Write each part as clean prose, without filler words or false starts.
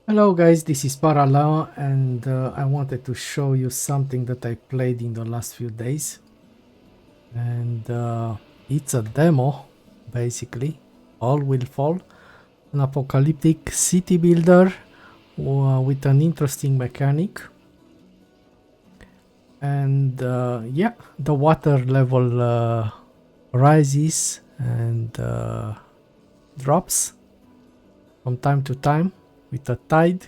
Hello guys, this is Paraleo and I wanted to show you something that I played in the last few days. And it's a demo, basically. All will fall. An apocalyptic city builder with an interesting mechanic. And yeah, the water level rises and drops from time to time with a tide,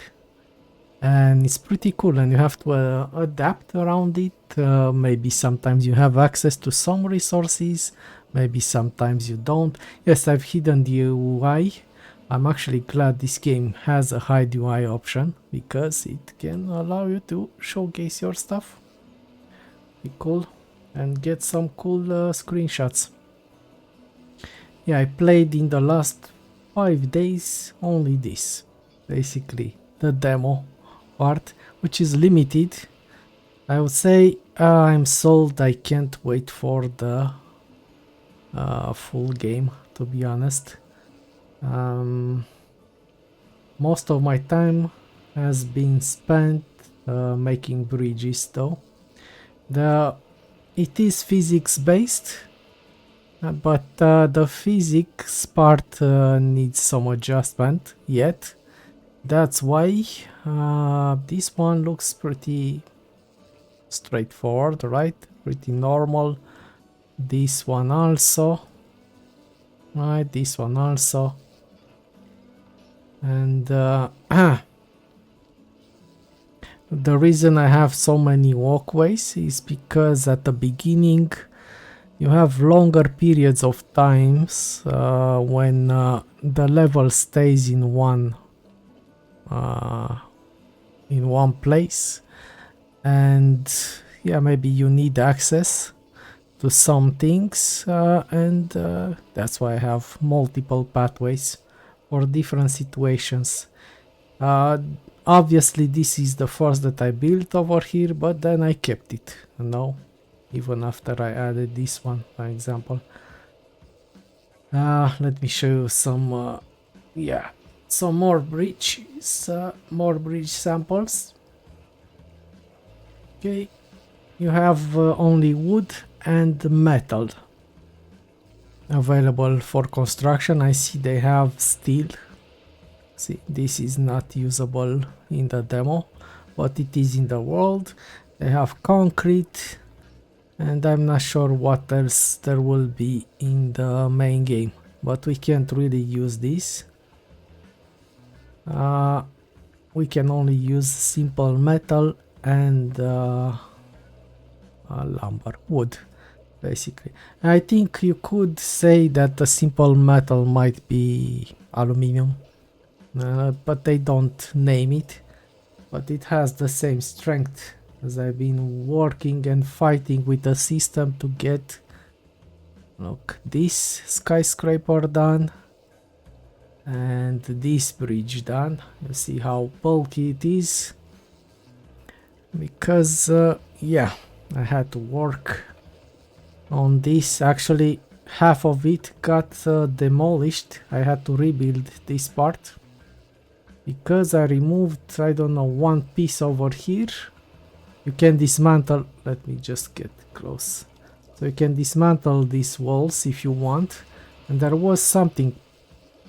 and it's pretty cool, and you have to adapt around it. Maybe sometimes you have access to some resources, maybe sometimes you don't. Yes, I've hidden the UI. I'm actually glad this game has a hide UI option because it can allow you to showcase your stuff. Be cool and get some cool screenshots. Yeah, I played in the last 5 days only this, basically the demo part, which is limited. I would say I'm sold. I can't wait for the full game, to be honest. Most of my time has been spent making bridges though. It is physics based, but the physics part needs some adjustment yet. That's why this one looks pretty straightforward, right? Pretty normal. This one also. Right, this one also. And the reason I have so many walkways is because at the beginning you have longer periods of times when the level stays in one place, and yeah, maybe you need access to some things, and that's why I have multiple pathways for different situations. Obviously this is the first that I built over here, but then I kept it, you know, even after I added this one, for example. Let me show you some yeah, some more bridges, more bridge samples. Okay, you have only wood and metal available for construction. I see they have steel. See, this is not usable in the demo, but it is in the world. They have concrete, and I'm not sure what else there will be in the main game, but we can't really use this. We can only use simple metal and lumber, wood, basically. I think you could say that the simple metal might be aluminum, but they don't name it. But it has the same strength, as I've been working and fighting with the system to get, look, this skyscraper done and this bridge done. You see how bulky it is, because yeah, I had to work on this. Actually, half of it got demolished. I had to rebuild this part because I removed, I don't know, one piece over here. You can dismantle, let me just get close. So you can dismantle these walls if you want, and there was something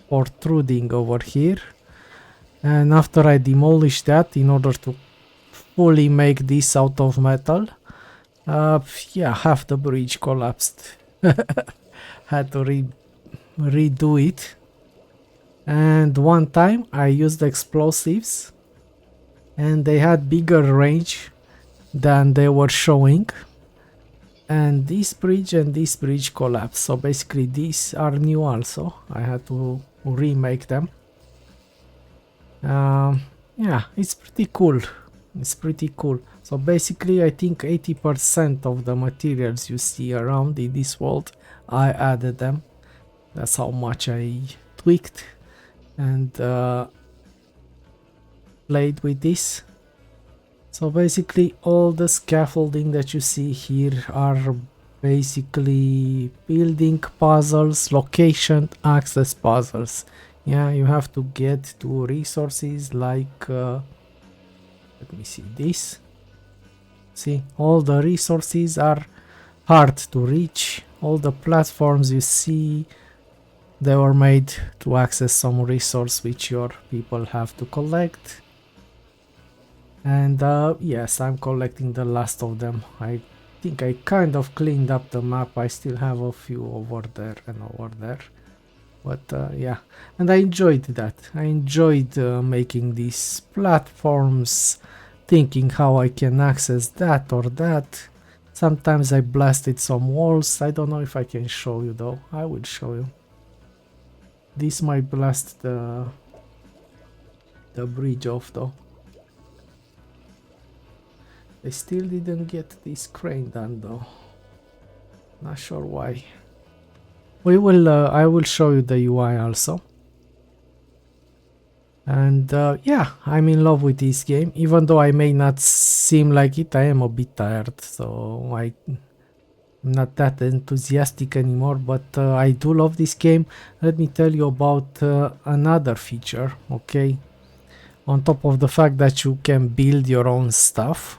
protruding over here, and after I demolished that in order to fully make this out of metal, yeah, half the bridge collapsed. Had to redo it. And one time I used explosives and they had bigger range than they were showing, and this bridge and this bridge collapsed. So basically these are new also. I had to remake them. Yeah, it's pretty cool. It's pretty cool. So basically I think 80% of the materials you see around in this world, I added them. That's how much I tweaked and played with this. So basically all the scaffolding that you see here are basically building puzzles, location access puzzles. Yeah, you have to get to resources like let me see this. See, all the resources are hard to reach. All the platforms you see, they were made to access some resource which your people have to collect. And yes, I'm collecting the last of them. I think I kind of cleaned up the map. I still have a few over there and over there. But yeah, and I enjoyed that. I enjoyed making these platforms, thinking how I can access that or that. Sometimes I blasted some walls. I don't know if I can show you though. I will show you. This might blast the bridge off though. I still didn't get this crane done though. Not sure why. We will. I will show you the UI also. And yeah, I'm in love with this game. Even though I may not seem like it, I am a bit tired, so I'm not that enthusiastic anymore. But I do love this game. Let me tell you about another feature. Okay, on top of the fact that you can build your own stuff.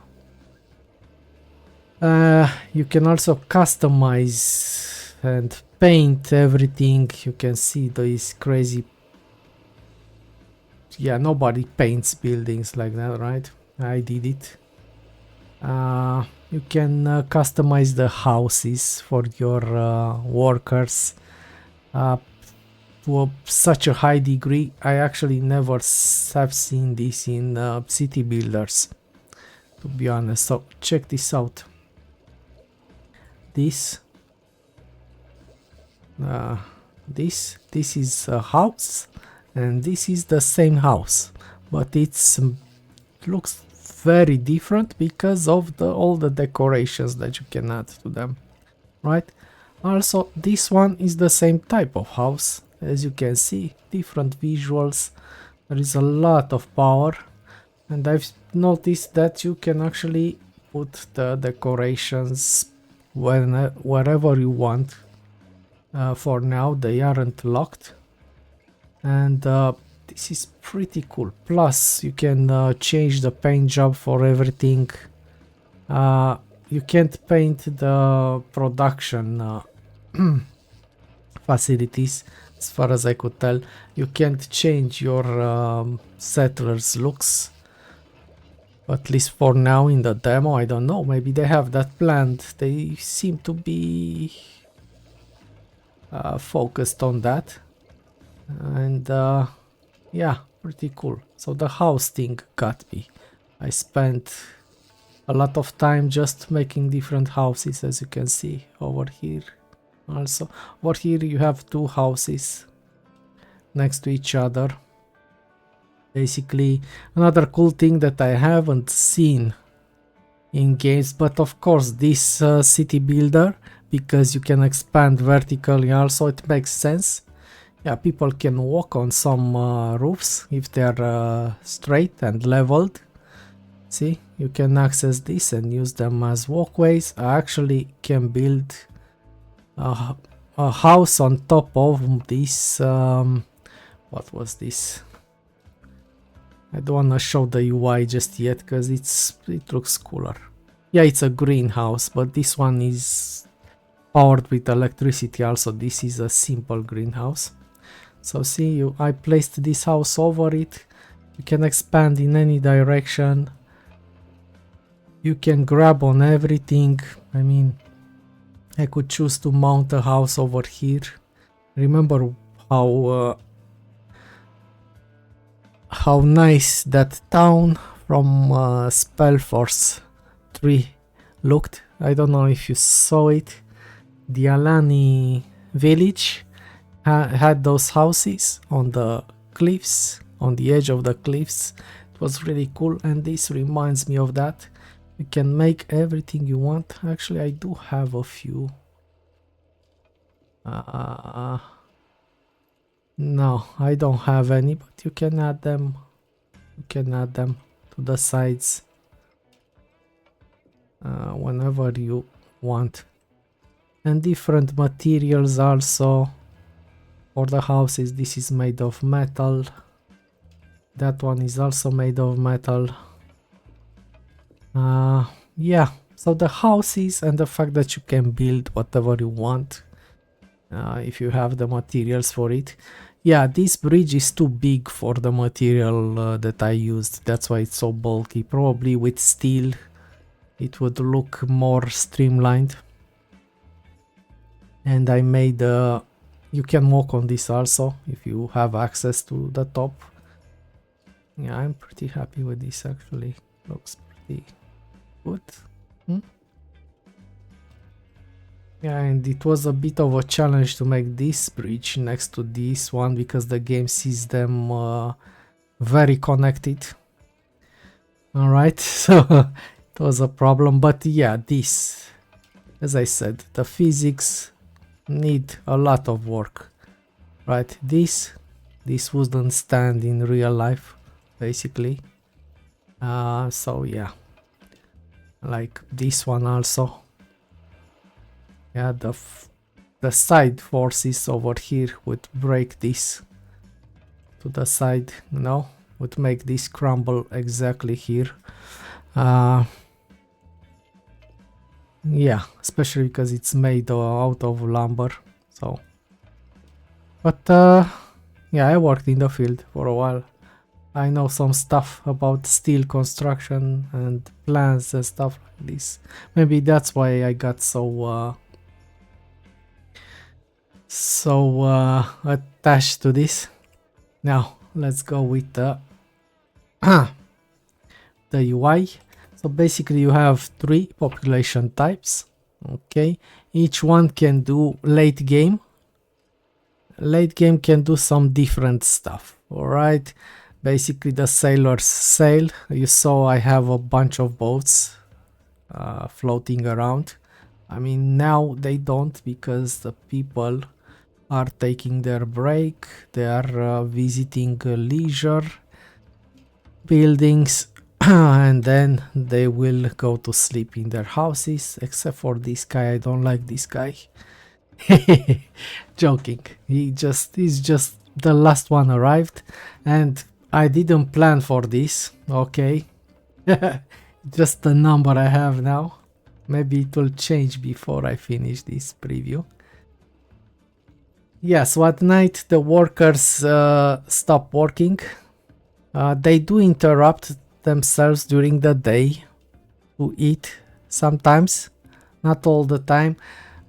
You can also customize and paint everything. You can see these crazy... Yeah, nobody paints buildings like that, right? I did it. You can customize the houses for your workers to such a high degree. I actually never have seen this in city builders, to be honest. So check this out. This is a house, and this is the same house, but it's looks very different because of all the decorations that you can add to them, right? Also, this one is the same type of house. As you can see, different visuals. There is a lot of power, and I've noticed that you can actually put the decorations wherever you want. For now, they aren't locked, and this is pretty cool. Plus, you can change the paint job for everything. You can't paint the production facilities, as far as I could tell. You can't change your settlers' looks. At least for now in the demo, I don't know. Maybe they have that planned. They seem to be focused on that. And yeah, pretty cool. So the house thing got me. I spent a lot of time just making different houses, as you can see over here. Also, over here you have two houses next to each other. Basically, another cool thing that I haven't seen in games, but of course this city builder, because you can expand vertically also, it makes sense. Yeah, people can walk on some roofs if they're straight and leveled. See, you can access this and use them as walkways. I actually can build a house on top of this. What was this? I don't want to show the UI just yet because it looks cooler. Yeah, it's a greenhouse, but this one is powered with electricity also. This is a simple greenhouse. So see, I placed this house over it. You can expand in any direction. You can grab on everything. I mean, I could choose to mount a house over here. Remember how nice that town from Spellforce 3 looked. I don't know if you saw it. The Alani village had those houses on the cliffs, on the edge of the cliffs. It was really cool, and this reminds me of that. You can make everything you want. Actually, I do have a few. No, I don't have any, but you can add them. You can add them to the sides whenever you want. And different materials also. For the houses, this is made of metal. That one is also made of metal. Yeah, so the houses and the fact that you can build whatever you want if you have the materials for it. Yeah, this bridge is too big for the material that I used. That's why it's so bulky. Probably with steel it would look more streamlined. And I made you can walk on this also if you have access to the top. Yeah, I'm pretty happy with this actually. Looks pretty good. Yeah, and it was a bit of a challenge to make this bridge next to this one because the game sees them very connected. Alright, so it was a problem, but yeah, this, as I said, the physics need a lot of work, right? This wouldn't stand in real life, basically. So yeah, like this one also. Yeah, the side forces over here would break this to the side, you know, would make this crumble exactly here. Yeah, especially because it's made out of lumber. So, but yeah, I worked in the field for a while. I know some stuff about steel construction and plans and stuff like this. Maybe that's why I got so attached to this. Now let's go with the the UI. So basically you have 3 population types. Okay, each one can do late game. Late game can do some different stuff. All right, basically the sailors sail. You saw I have a bunch of boats floating around. I mean, now they don't because the people are taking their break. They are visiting leisure buildings and then they will go to sleep in their houses, except for this guy. I don't like this guy. Joking. He's just the last one arrived and I didn't plan for this. Okay. Just the number I have now. Maybe it will change before I finish this preview. Yeah, so at night the workers stop working. They do interrupt themselves during the day to eat sometimes, not all the time.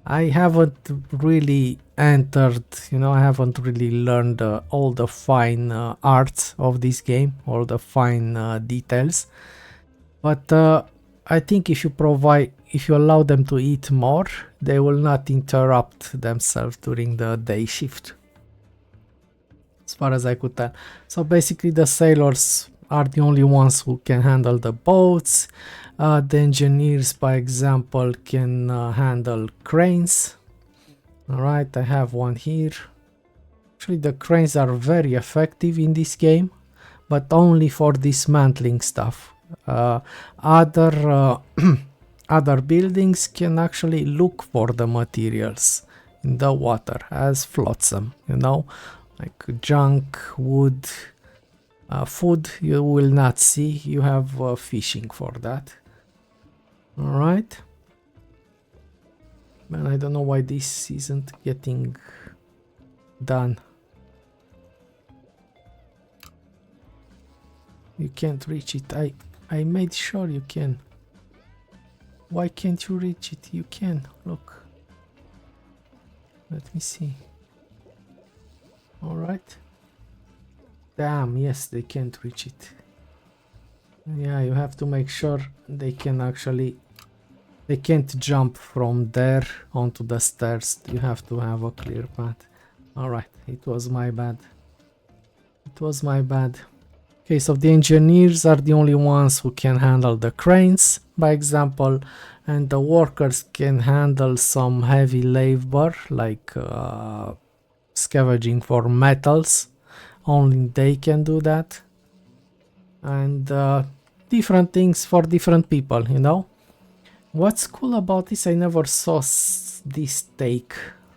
I haven't really entered, you know, I haven't really learned all the fine arts of this game, all the fine details. But I think if you allow them to eat more, they will not interrupt themselves during the day shift, as far as I could tell. So basically the sailors are the only ones who can handle the boats. The engineers, by example, can handle cranes. All right, I have one here. Actually, the cranes are very effective in this game, but only for dismantling stuff. Other other buildings can actually look for the materials in the water as flotsam, you know, like junk, wood, food you will not see. You have fishing for that. All right, man, I don't know why this isn't getting done. You can't reach it. I made sure you can. Why can't you reach it? You can. Look. Let me see. All right. Damn, yes, they can't reach it. Yeah, you have to make sure they can actually... They can't jump from there onto the stairs. You have to have a clear path. Alright, it was my bad. It was my bad. Okay, so the engineers are the only ones who can handle the cranes, by example, and the workers can handle some heavy labor, like scavenging for metals. Only they can do that. And different things for different people, you know. What's cool about this, I never saw this take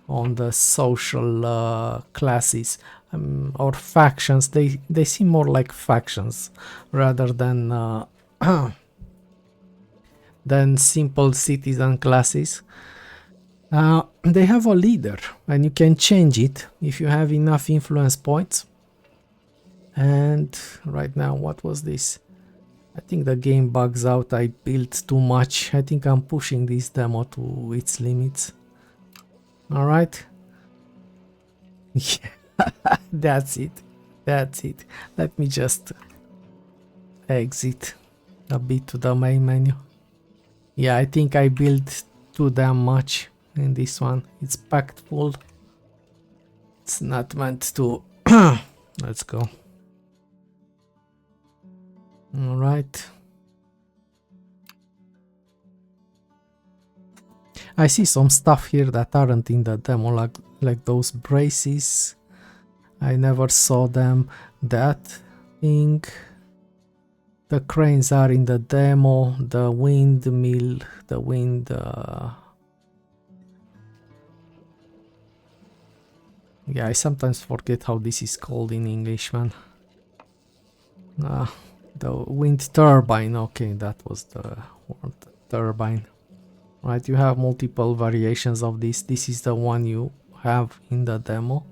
on the social classes or factions. They seem more like factions rather than than simple citizen classes. They have a leader and you can change it if you have enough influence points. And right now, what was this? I think the game bugs out. I built too much. I think I'm pushing this demo to its limits. All right. Yeah, that's it. That's it. Let me just exit a bit to the main menu. Yeah, I think I built too damn much in this one. It's packed full. It's not meant to. Let's go. All right. I see some stuff here that aren't in the demo, like those braces. I never saw them. That thing. The cranes are in the demo. The windmill, the wind. Yeah, I sometimes forget how this is called in English, man. The wind turbine. Okay, that was the word, turbine. Right, you have multiple variations of this. This is the one you have in the demo.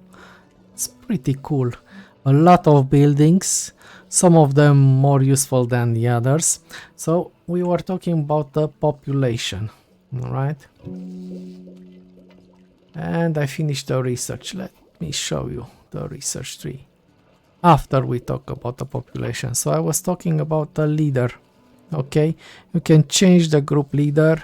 It's pretty cool. A lot of buildings, some of them more useful than the others. So we were talking about the population, all right? And I finished the research. Let me show you the research tree after we talk about the population. So I was talking about the leader. Okay, you can change the group leader.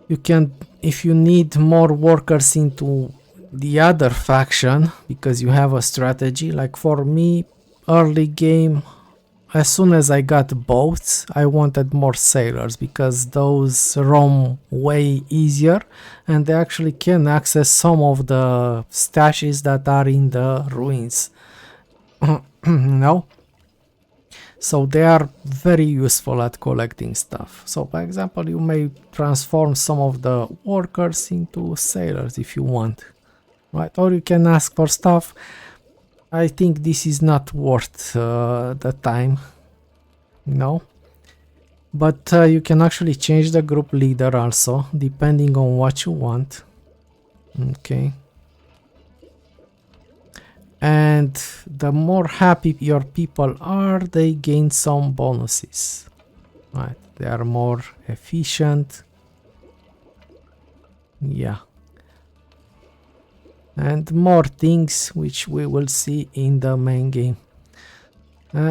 You can, if you need more workers into the other faction because you have a strategy. Like for me, early game, as soon as I got boats, I wanted more sailors because those roam way easier and they actually can access some of the stashes that are in the ruins. No? So they are very useful at collecting stuff. So for example, you may transform some of the workers into sailors if you want, right? Or you can ask for stuff. I think this is not worth the time, no? But you can actually change the group leader also, depending on what you want. Okay. And the more happy your people are, they gain some bonuses. Right, they are more efficient. Yeah. And more things which we will see in the main game.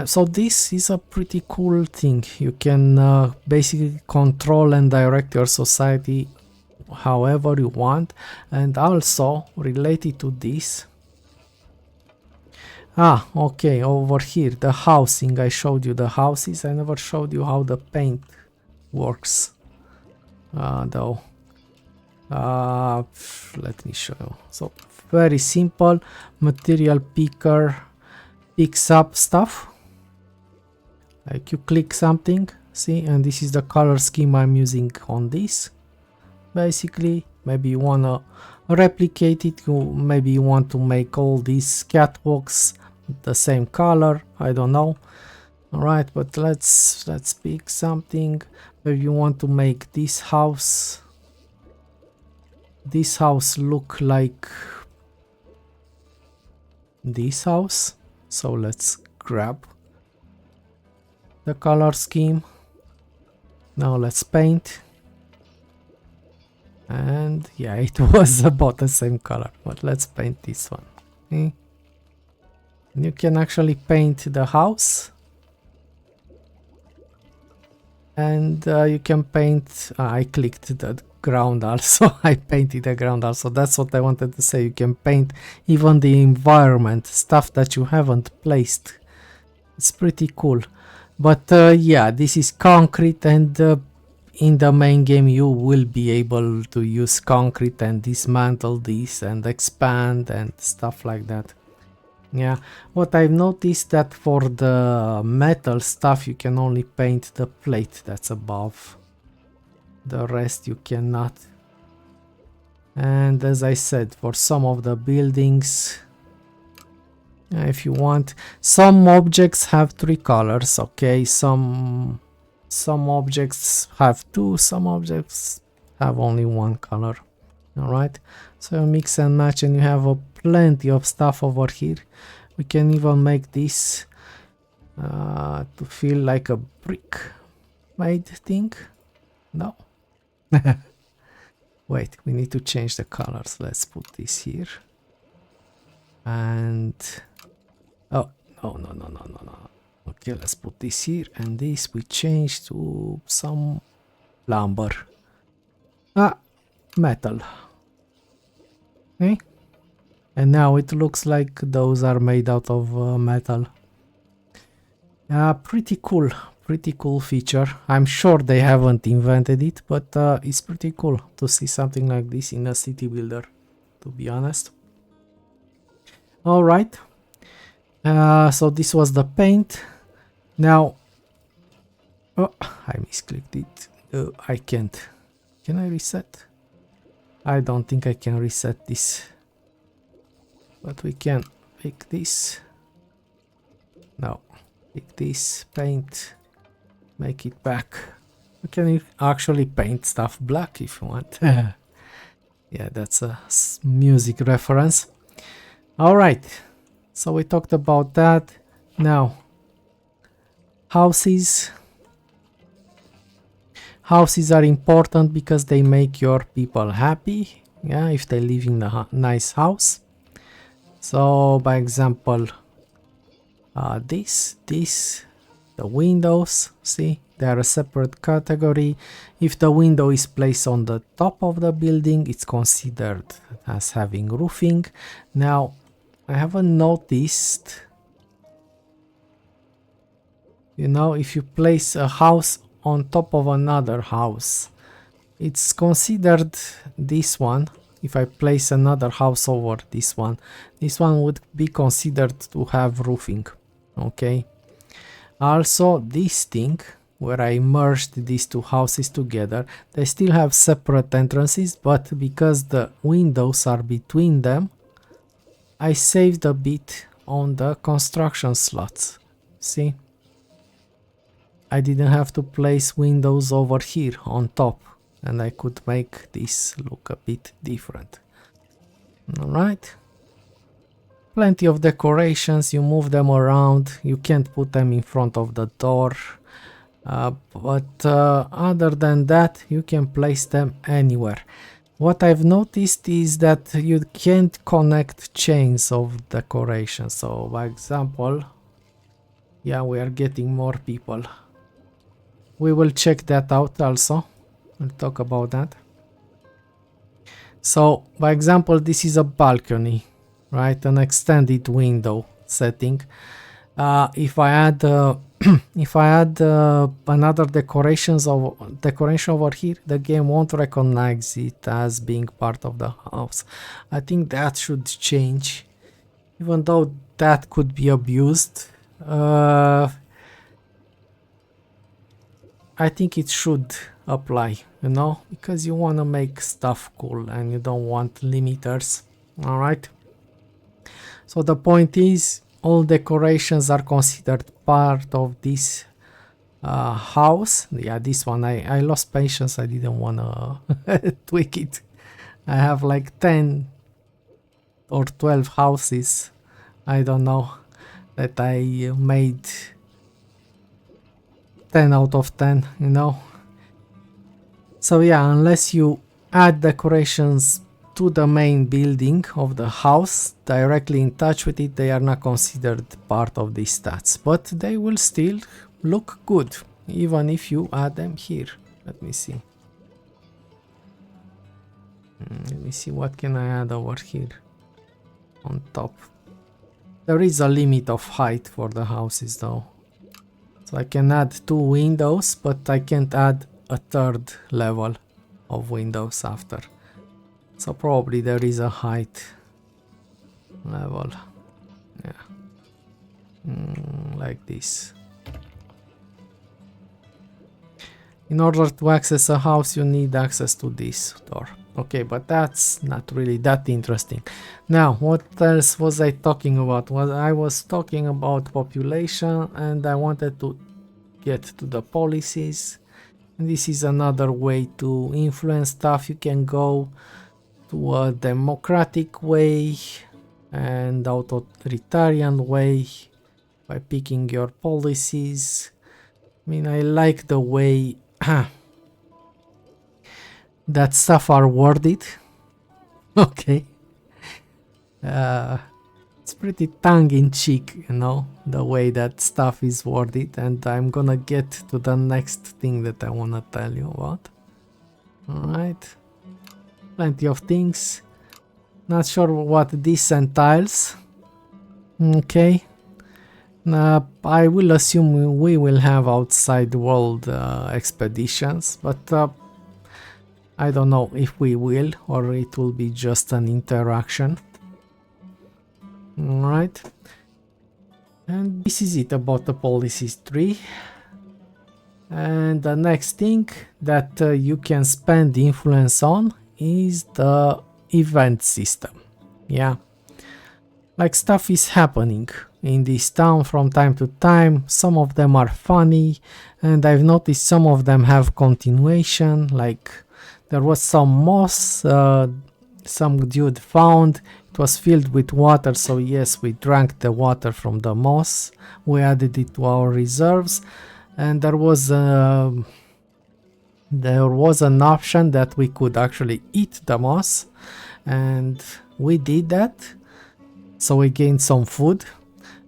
So this is a pretty cool thing. You can basically control and direct your society however you want. And also related to this, okay, over here, the housing. I showed you the houses. I never showed you how the paint works, though. Let me show you. So, very simple. Material picker picks up stuff. Like you click something, see, and this is the color scheme I'm using on this. Basically, maybe you want to replicate it. Maybe you want to make all these catwalks the same color, I don't know. All right, but let's pick something. Maybe you want to make this house look like this house. So let's grab the color scheme. Now let's paint. And yeah, it was about the same color, but let's paint this one. Okay. You can actually paint the house, and you can paint. I clicked the ground also. I painted the ground also. That's what I wanted to say. You can paint even the environment, stuff that you haven't placed. It's pretty cool. But yeah, this is concrete, and in the main game you will be able to use concrete and dismantle this and expand and stuff like that. Yeah, what I've noticed that for the metal stuff you can only paint the plate that's above. The rest you cannot. And as I said, for some of the buildings, if you want, some objects have 3 colors, okay? Some objects have 2, some objects have only 1 color. All right, so you mix and match and you have plenty of stuff over here. We can even make this to feel like a brick made thing. No. Wait, we need to change the colors. Let's put this here. And oh, no. Okay, let's put this here, and this we change to some lumber. Metal. Okay. And now it looks like those are made out of metal. Pretty cool feature. I'm sure they haven't invented it, but it's pretty cool to see something like this in a city builder, to be honest. All right. So this was the paint. Now, oh, I misclicked it. I can't. Can I reset? I don't think I can reset this. But we can pick this. No. Pick this, paint, make it back. You can actually paint stuff black if you want. Yeah, that's a music reference. All right, so we talked about that. Now, houses. Houses are important because they make your people happy. Yeah, if they live in a nice house. So, by example, the windows, see, they are a separate category. If the window is placed on the top of the building, it's considered as having roofing. Now, I haven't noticed, you know, if you place a house on top of another house, it's considered this one. If I place another house over this one would be considered to have roofing. Okay. Also, this thing where I merged these 2 houses together, they still have separate entrances, but because the windows are between them, I saved a bit on the construction slots. See? I didn't have to place windows over here on top, and I could make this look a bit different. All right. Plenty of decorations, you move them around, you can't put them in front of the door, but other than that, you can place them anywhere. What I've noticed is that you can't connect chains of decoration. So, by example, yeah, we are getting more people. We will check that out also. We'll talk about that. So, by example, this is a balcony. Right, an extended window setting. If I add another decoration over here, the game won't recognize it as being part of the house. I think that should change, even though that could be abused. I think it should apply, you know, because you want to make stuff cool and you don't want limiters. All right. So the point is, all decorations are considered part of this house. Yeah, this one, I lost patience. I didn't want to tweak it. I have like 10 or 12 houses, I don't know, that I made 10 out of 10, you know. So yeah, unless you add decorations to the main building of the house, directly in touch with it, they are not considered part of these stats, but they will still look good, even if you add them here. Let me see. Let me see, what can I add over here on top? There is a limit of height for the houses though. So I can add 2 windows, but I can't add a 3rd level of windows after. So probably there is a height level, yeah, like this. In order to access a house, you need access to this door. Okay, but that's not really that interesting. Now, what else was I talking about? Well, I was talking about population, and I wanted to get to the policies. And this is another way to influence stuff. You can go to a democratic way and authoritarian way by picking your policies. I mean, I like the way that stuff are worded. Okay. It's pretty tongue-in-cheek, you know, the way that stuff is worded, and I'm gonna get to the next thing that I wanna tell you about. Alright. Plenty of things. Not sure what this entails. Okay. I will assume we will have outside world expeditions, but I don't know if we will or it will be just an interaction. Alright. And this is it about the policies tree. And the next thing that you can spend influence on is the event system. Yeah. Like stuff is happening in this town from time to time. Some of them are funny, and I've noticed some of them have continuation. Like there was some moss some dude found. It was filled with water, so yes, we drank the water from the moss. We added it to our reserves, and there was an option that we could actually eat the moss, and we did that. So we gained some food,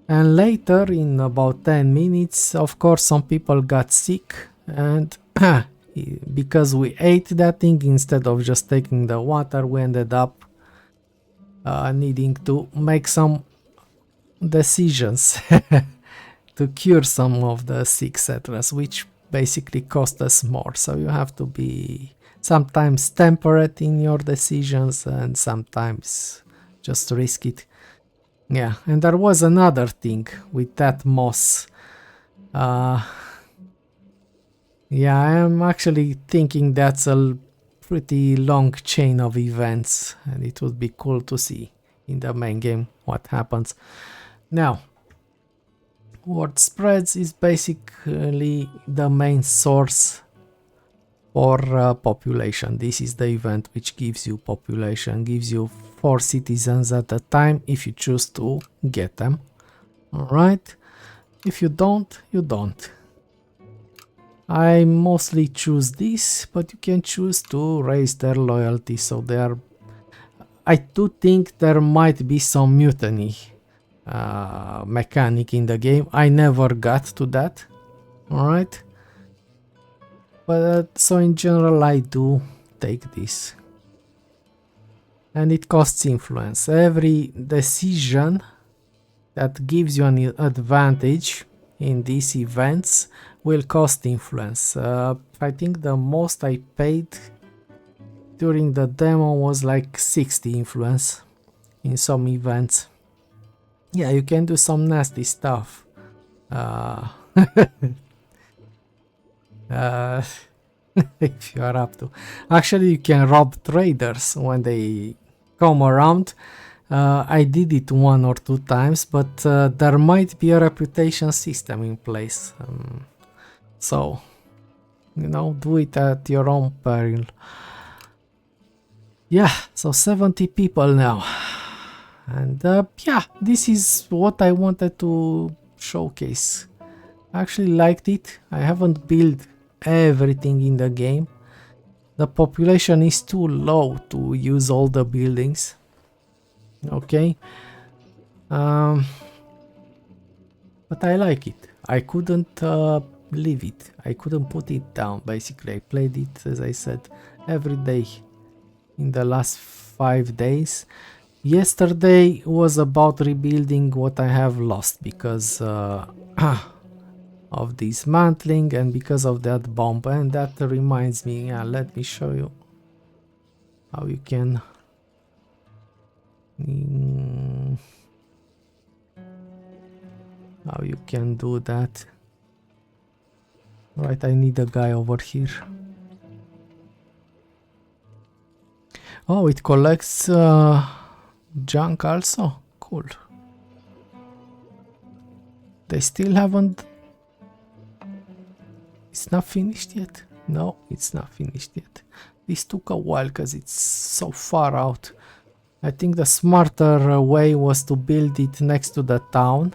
and later in about 10 minutes, of course, some people got sick, and because we ate that thing instead of just taking the water, we ended up needing to make some decisions to cure some of the sick settlers, which basically cost us more. So you have to be sometimes temperate in your decisions and sometimes just risk it. Yeah, and there was another thing with that moss. Yeah, I am actually thinking that's a pretty long chain of events, and it would be cool to see in the main game what happens. Now, word spreads is basically the main source for population. This is the event which gives you population, gives you 4 citizens at a time if you choose to get them. Alright, if you don't, you don't. I mostly choose this, but you can choose to raise their loyalty, so they are... I do think there might be some mutiny mechanic in the game. I never got to that. Alright. But so in general I do take this. And it costs influence. Every decision that gives you an advantage in these events will cost influence. I think the most I paid during the demo was like 60 influence in some events. Yeah, you can do some nasty stuff. If you are up to. Actually, you can rob traders when they come around. I did it 1 or 2 times, but there might be a reputation system in place. So, you know, do it at your own peril. Yeah, so 70 people now. And yeah, this is what I wanted to showcase. I actually liked it. I haven't built everything in the game. The population is too low to use all the buildings. Okay. But I like it. I couldn't leave it. I couldn't put it down. Basically, I played it, as I said, every day in the last 5 days. Yesterday was about rebuilding what I have lost because of dismantling and because of that bomb. And that reminds me, yeah, let me show you how you can do that. Right, I need a guy over here. Oh, it collects junk also. Cool. They still haven't... It's not finished yet? No, it's not finished yet. This took a while because it's so far out. I think the smarter way was to build it next to the town.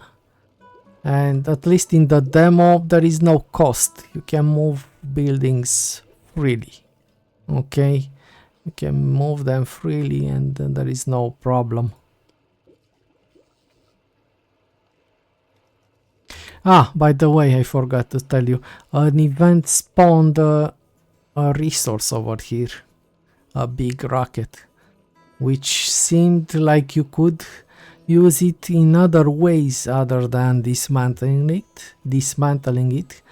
And at least in the demo, there is no cost. You can move buildings freely. Okay? You can move them freely and there is no problem. Ah, by the way, I forgot to tell you. An event spawned a resource over here. A big rocket. Which seemed like you could use it in other ways other than dismantling it.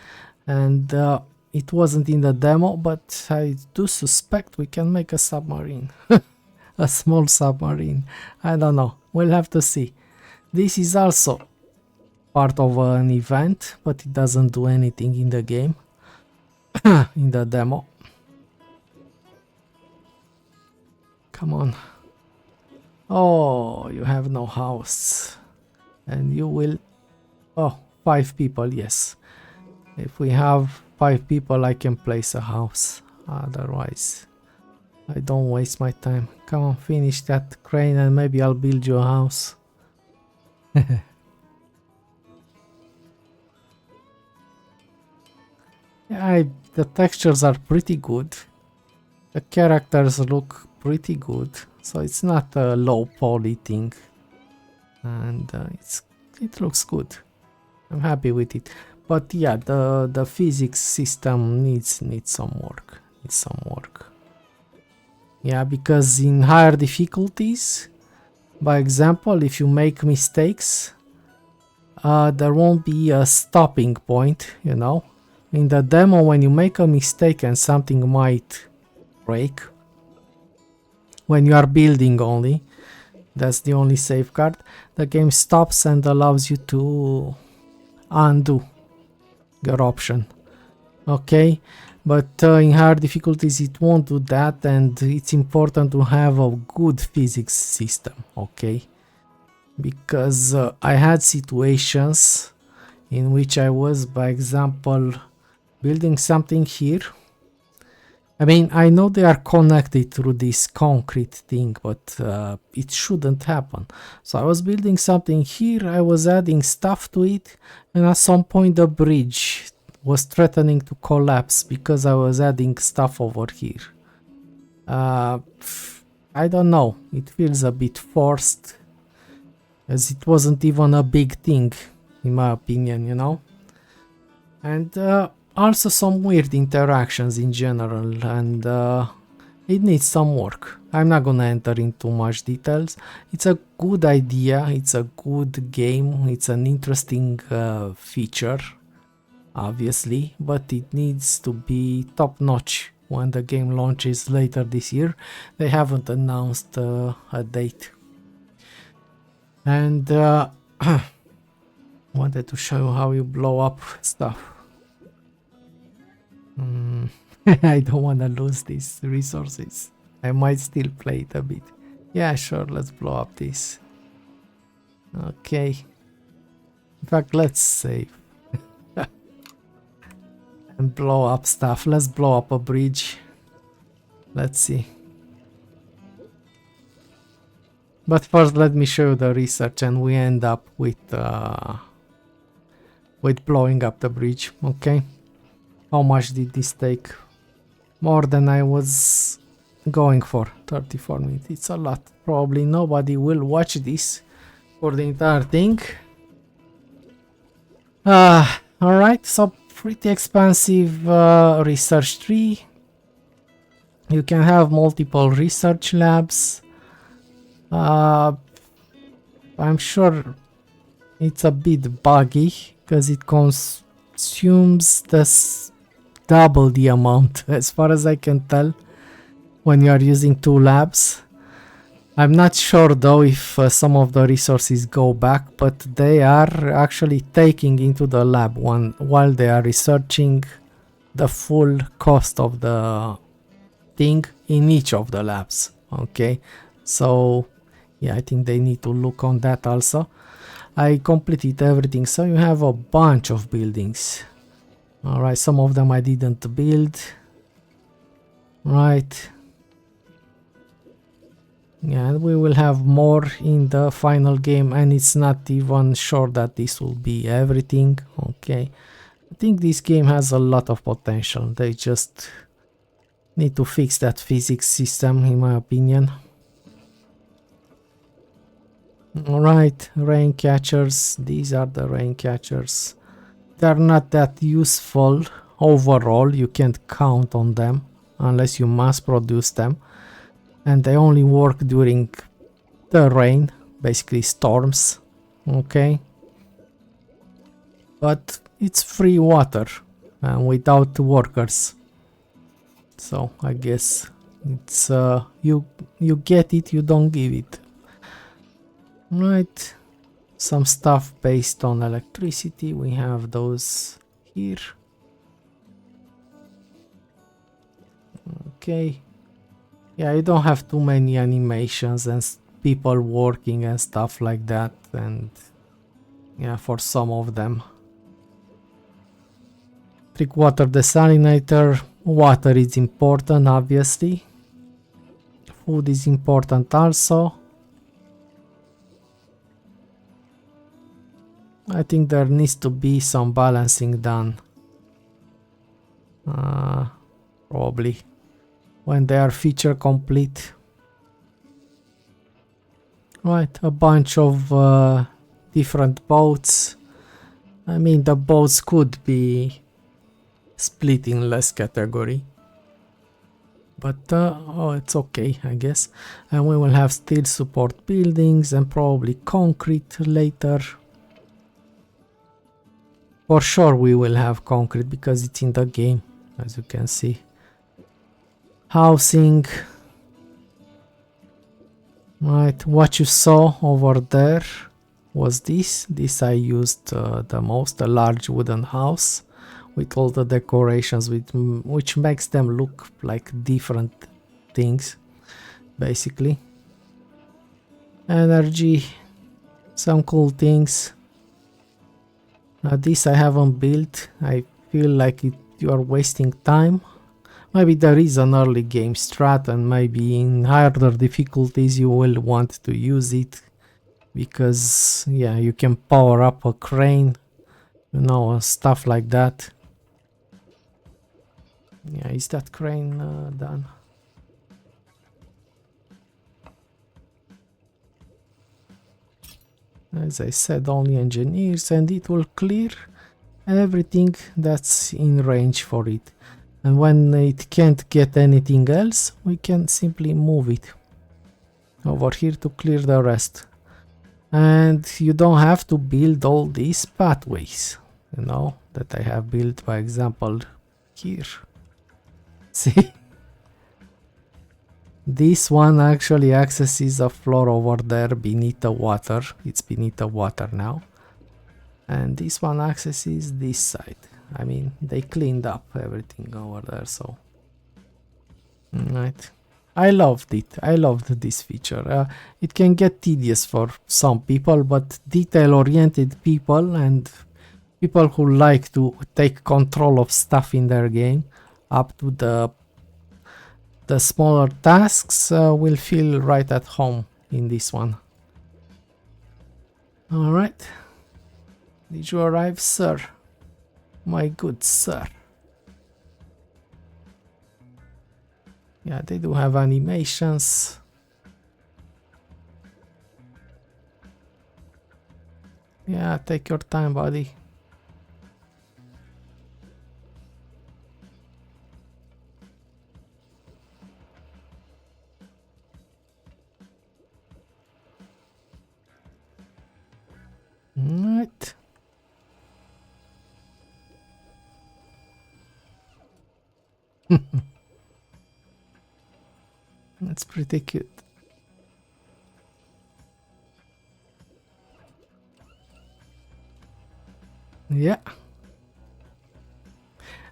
And it wasn't in the demo, but I do suspect we can make a submarine. A small submarine. I don't know. We'll have to see. This is also part of an event, but it doesn't do anything in the game. In the demo. Come on. Oh, you have no house. And you will... Oh, 5 people, yes. If we have 5 people, I can place a house. Otherwise, I don't waste my time. Come on, finish that crane and maybe I'll build you a house. Yeah, the textures are pretty good. The characters look pretty good. So it's not a low poly thing. And it looks good. I'm happy with it. But yeah, the physics system needs some work. Yeah, because in higher difficulties, by example, if you make mistakes, there won't be a stopping point, you know. In the demo, when you make a mistake and something might break, when you are building only, that's the only safeguard, the game stops and allows you to undo your option. Okay, but in hard difficulties it won't do that, and it's important to have a good physics system. Okay, because I had situations in which I was, by example, building something here. I mean, I know they are connected through this concrete thing, but it shouldn't happen. So I was building something here, I was adding stuff to it, and at some point the bridge was threatening to collapse because I was adding stuff over here. I don't know, it feels a bit forced, as it wasn't even a big thing, in my opinion, you know? And also some weird interactions in general, and it needs some work. I'm not gonna enter into much details. It's a good idea, it's a good game, it's an interesting feature, obviously, but it needs to be top-notch when the game launches later this year. They haven't announced a date. And wanted to show you how you blow up stuff. I don't want to lose these resources. I might still play it a bit. Yeah, sure, let's blow up this. Okay. In fact, let's save. And blow up stuff. Let's blow up a bridge. Let's see. But first, let me show you the research, and we end up with blowing up the bridge. Okay. How much did this take? More than I was going for. 34 minutes. It's a lot. Probably nobody will watch this for the entire thing. Alright, so pretty expansive research tree. You can have multiple research labs. I'm sure it's a bit buggy because it consumes this double the amount, as far as I can tell, when you are using 2 labs. I'm not sure though if some of the resources go back, but they are actually taking into the lab while they are researching the full cost of the thing in each of the labs. Okay, so yeah, I think they need to look on that also. I completed everything, so you have a bunch of buildings. All right, some of them I didn't build. Right. Yeah, and we will have more in the final game, and it's not even sure that this will be everything. Okay, I think this game has a lot of potential. They just need to fix that physics system, in my opinion. Alright, rain catchers. These are the rain catchers. They're not that useful overall. You can't count on them unless you mass produce them. And they only work during the rain, basically storms. Okay. But it's free water and without workers. So I guess it's you get it, you don't give it. Right. Some stuff based on electricity. We have those here. Okay. Yeah, you don't have too many animations and people working and stuff like that. And yeah, for some of them. Trick water desalinator. Water is important, obviously. Food is important also. I think there needs to be some balancing done. Probably when they are feature complete. Right, a bunch of different boats. I mean, the boats could be split in less category. But oh, it's okay, I guess. And we will have steel support buildings and probably concrete later. For sure we will have concrete because it's in the game, as you can see. Housing. Right, what you saw over there was this. This I used the most, a large wooden house with all the decorations, which makes them look like different things, basically. Energy, some cool things. This I haven't built. I feel like you are wasting time. Maybe there is an early game strat, and maybe in harder difficulties you will want to use it. Because, yeah, you can power up a crane, you know, stuff like that. Yeah, is that crane done? As I said, only engineers, and it will clear everything that's in range for it. And when it can't get anything else, we can simply move it over here to clear the rest. And you don't have to build all these pathways, you know, that I have built, by example, here. See? This one actually accesses a floor over there beneath the water. It's beneath the water now. And this one accesses this side. I mean, they cleaned up everything over there, so... Right. I loved it. I loved this feature. It can get tedious for some people, but detail-oriented people and people who like to take control of stuff in their game up to the smaller tasks will feel right at home in this one. All right. Did you arrive, sir? My good sir. Yeah, they do have animations. Yeah, take your time, buddy. Right. That's pretty cute. Yeah.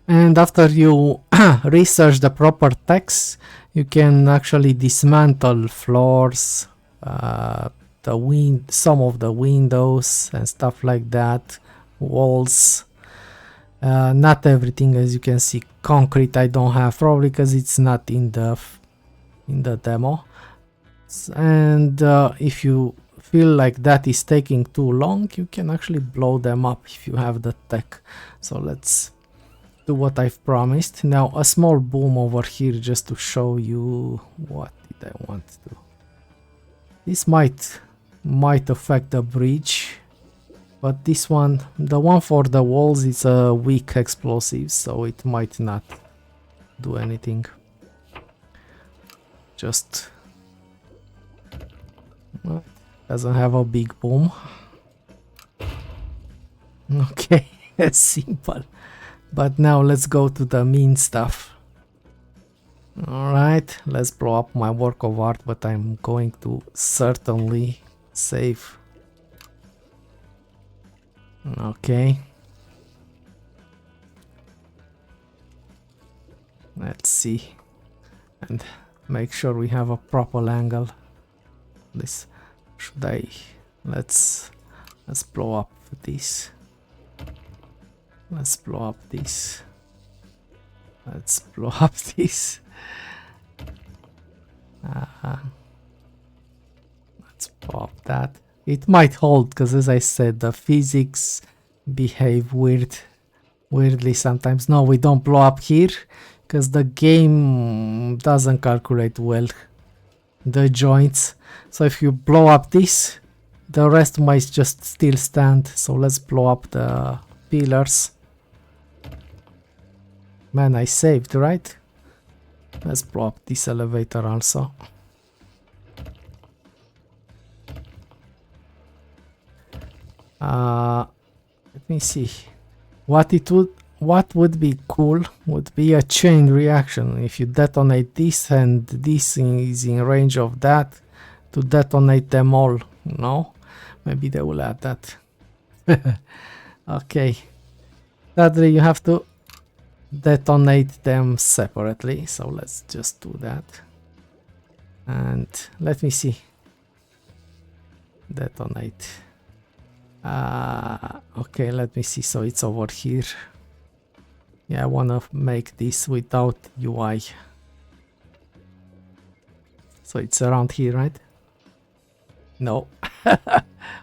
And after you research the proper text, you can actually dismantle floors, some of the windows and stuff like that, walls. Not everything, as you can see. Concrete I don't have, probably because it's not in the demo. And if you feel like that is taking too long, you can actually blow them up if you have the tech. So let's do what I've promised. Now a small boom over here just to show you what did I want to do. This might affect the bridge, but this one, the one for the walls, is a weak explosive, so it might not do anything. Just doesn't have a big boom. Okay, simple. But now let's go to the mean stuff. Alright, let's blow up my work of art, but I'm going to certainly save. Okay. Let's see. And make sure we have a proper angle. This should I let's blow up this. Let's blow up this. Let's blow up this. Let's blow up that. It might hold because, as I said, the physics behave weirdly sometimes. No, we don't blow up here because the game doesn't calculate well the joints. So if you blow up this, the rest might just still stand. So let's blow up the pillars. Man, I saved, right? Let's blow up this elevator also. Let me see. What would be cool would be a chain reaction. If you detonate this and this is in range of that, to detonate them all, no? Maybe they will add that. Okay. Sadly, you have to detonate them separately, so let's just do that. And let me see. Detonate. Okay, let me see. So it's over here. Yeah, I want to make this without UI. So it's around here, right? No.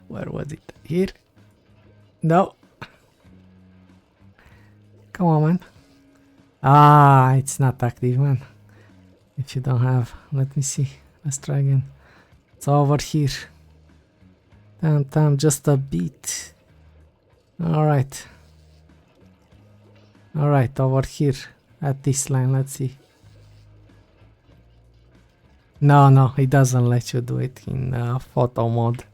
Where was it? Here? No. Come on, man. It's not active, man. If you don't have, let me see. Let's try again. It's over here. Damn, just a bit. Alright. Alright, over here at this line, let's see. No, it doesn't let you do it in photo mode.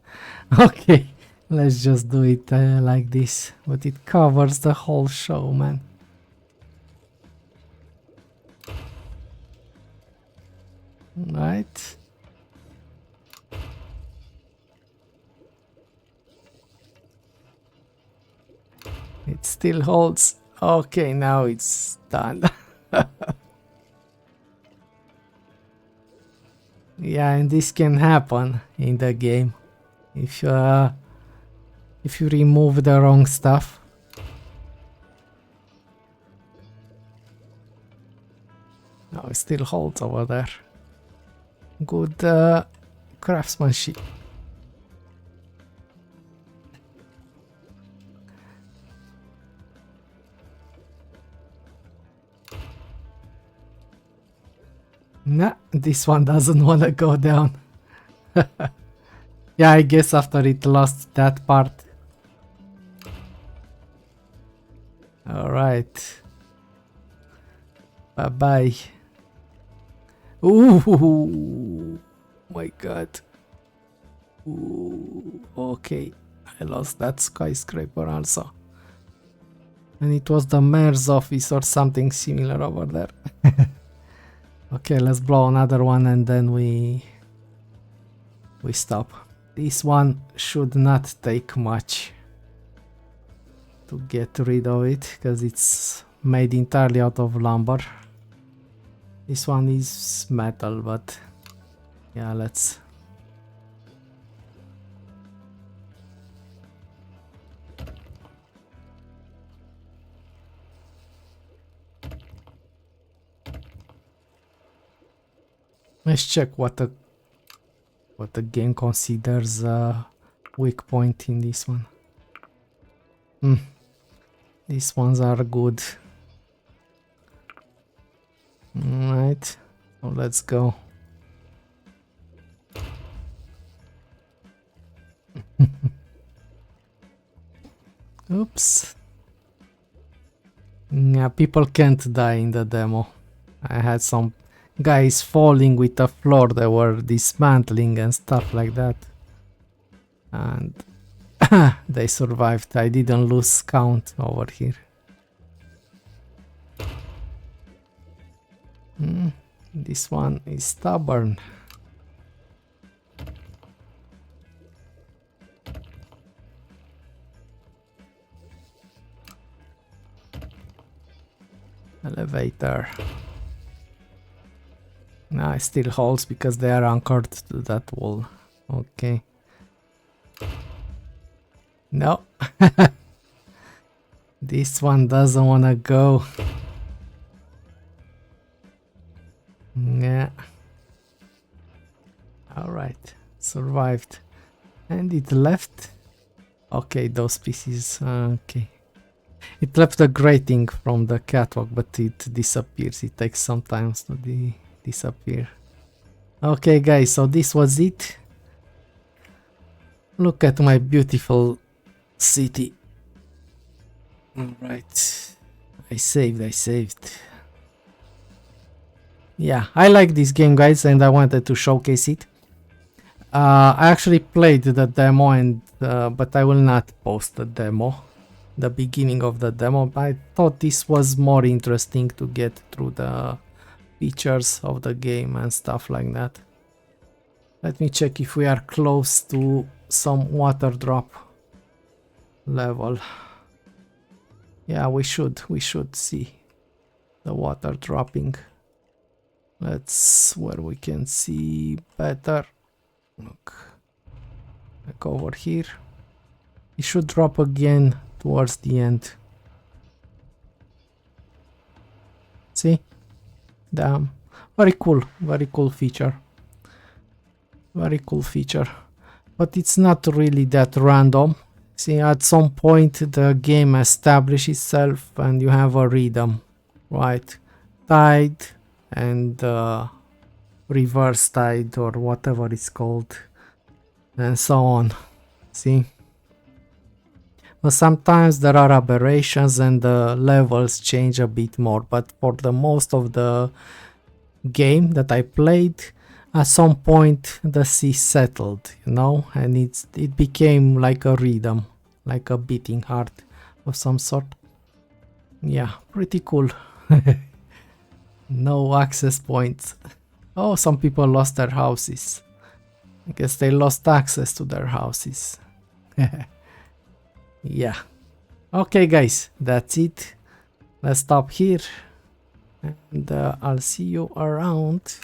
Okay, let's just do it like this. But it covers the whole show, man. Right. It still holds. Okay, now it's done. Yeah, and this can happen in the game if you remove the wrong stuff. No, it still holds over there. Good craftsmanship. Nah, this one doesn't want to go down. Yeah, I guess after it lost that part. Alright. Bye-bye. Ooh, my god. Ooh, okay. I lost that skyscraper also. And it was the mayor's office or something similar over there. Okay, let's blow another one and then we stop. This one should not take much to get rid of it because it's made entirely out of lumber. This one is metal, but yeah, let's check what the game considers a weak point in this one. These ones are good. Alright, so let's go. Oops. Yeah, people can't die in the demo. I had some guys falling with the floor, they were dismantling and stuff like that. And they survived. I didn't lose count over here. This one is stubborn. Elevator. Nah, it still holds because they are anchored to that wall. Okay. No. This one doesn't wanna go. Yeah. Alright. Survived. And it left. Okay, those pieces. Okay. It left a grating from the catwalk, but it disappears. It takes some time to disappear. Okay, guys, so this was it. Look at my beautiful city. Alright. I saved. Yeah, I like this game, guys, and I wanted to showcase it. I actually played the demo, and but I will not post the demo. The beginning of the demo. I thought this was more interesting to get through the features of the game and stuff like that. Let me check if we are close to some water drop level. Yeah, we should see the water dropping. Let's where we can see better. Look, like over here. It should drop again towards the end. See? Damn. Very cool feature. Very cool feature. But it's not really that random. See, at some point the game establishes itself and you have a rhythm, right? Tide and reverse tide or whatever it's called, and so on. See? But sometimes there are aberrations and the levels change a bit more, but for the most of the game that I played, at some point the sea settled, you know, and it became like a rhythm, like a beating heart of some sort. Yeah, pretty cool. No access points. Oh, some people lost their houses. I guess they lost access to their houses. Yeah. Okay, guys, that's it. Let's stop here. And I'll see you around.